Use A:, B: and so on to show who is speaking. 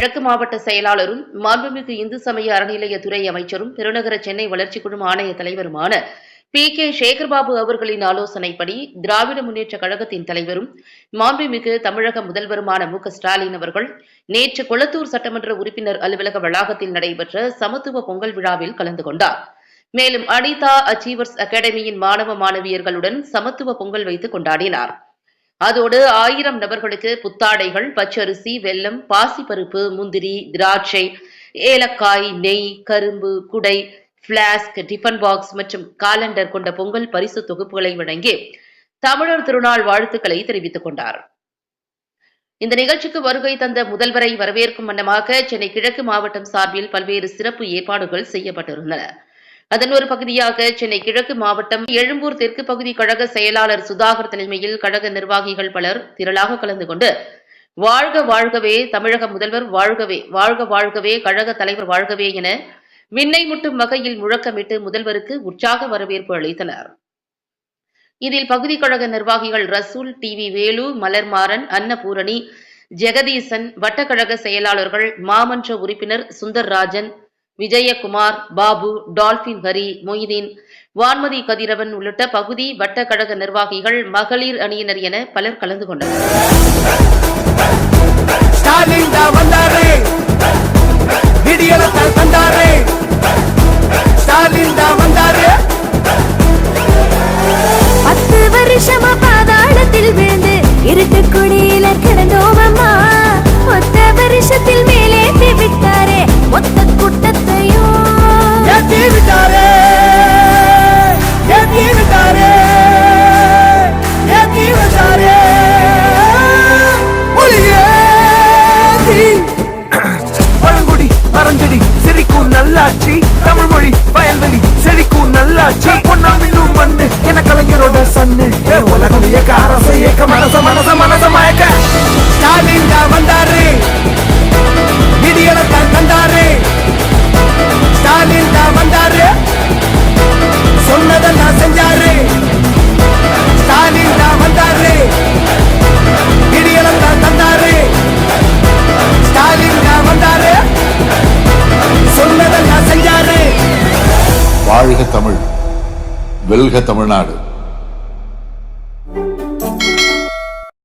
A: கிழக்கு மாவட்ட செயலாளரும் மாண்புமிகு இந்து சமய அறநிலையத்துறை அமைச்சரும் பெருநகர சென்னை வளர்ச்சிக் குழும ஆணைய தலைவருமான கே சேகர்பாபு அவர்களின் ஆலோசனைப்படி திராவிட முன்னேற்ற கழகத்தின் தலைவரும் மாண்புமிகு தமிழக முதல்வருமான ஸ்டாலின் அவர்கள் நேற்று கொளத்தூர் சட்டமன்ற உறுப்பினர் அலுவலக வளாகத்தில் நடைபெற்ற சமத்துவ பொங்கல் விழாவில் கலந்து கொண்டார். மேலும் அனிதா அச்சீவர்ஸ் அகாடமியின் மாணவ மாணவியர்களுடன் சமத்துவ பொங்கல் வைத்து கொண்டாடினார். அதோடு 1000 நபர்களுக்கு புத்தாடைகள், பச்சரிசி, வெல்லம், பாசிப்பருப்பு, முந்திரி, திராட்சை, ஏலக்காய், நெய், கரும்பு, குடை, பிளாஸ்க், டிஃபன் பாக்ஸ் மற்றும் காலண்டர் கொண்ட பொங்கல் பரிசு தொகுப்புகளை வழங்கி தமிழர் திருநாள் வாழ்த்துக்களை தெரிவித்துக் கொண்டார். இந்த நிகழ்ச்சிக்கு வருகை தந்த முதல்வரை வரவேற்கும் வண்ணமாக சென்னை கிழக்கு மாவட்டம் சார்பில் பல்வேறு சிறப்பு ஏற்பாடுகள் செய்யப்பட்டிருந்தன. அதன் ஒரு பகுதியாக சென்னை கிழக்கு மாவட்டம் எழும்பூர் தெற்கு பகுதி கழக செயலாளர் சுதாகர் தலைமையில் கழக நிர்வாகிகள் பலர் திரளாக கலந்து கொண்டு வாழ்க வாழ்கவே தமிழக முதல்வர் வாழ்கவே, வாழ்க வாழ்கவே கழக தலைவர் வாழ்கவே என விண்ணை முட்டும் வகையில் முழக்கமிட்டு முதல்வருக்கு உற்சாக வரவேற்பு அளித்தனர். இதில் பகுதி கழக நிர்வாகிகள் ரசூல், டிவி வேலு, மலர்மாறன், அன்னபூரணி, ஜெகதீசன், வட்டக்கழக செயலாளர்கள், மாமன்ற உறுப்பினர் சுந்தர்ராஜன், விஜயகுமார், பாபு, டால்பின் ஹரி, மொய்தீன், வான்மதி கதிரவன் உள்ளிட்ட பகுதி வட்ட கழக நிர்வாகிகள், மகளிர் அணியினர் என பலர் கலந்து கொண்டனர்.
B: இருட்டுக்குடியில கிடந்தோமம்மா, ஒத்த வருஷத்தில் மேலேற்றி விட்டாரே, மொத்த கூட்டத்தையும் ஏற்றி விட்டாரே, ஏற்றி விட்டாரே, ஏற்றி விட்டாரே.
C: பழங்குடி மரஞ்செடி சிரிக்கும் நல்லாட்சி, தமிழ் மொழி வயல்வெளி செழிக்கும் நல்லாட்சி, பொன்னாம் இன்னும் வந்து என கலைஞரோட சன்னு, உலகம் இயக்க அரசு இயக்க மனச மனச மனச மயக்க. ஸ்டாலின் தான் வந்தாரு, நிதியெல்லாம் தந்தாரு, ஸ்டாலின் தான் வந்தாரு, சொன்னதெல்லாம் செஞ்சாரு. ஸ்டாலின் தான் வந்தாரு, நிதியெல்லாம் தந்தாரு, ஸ்டாலின் தான் வந்தாரு, சொன்னதெல்லாம் செஞ்சாரு.
D: வாழ்க தமிழ், வெல்க தமிழ்நாடு.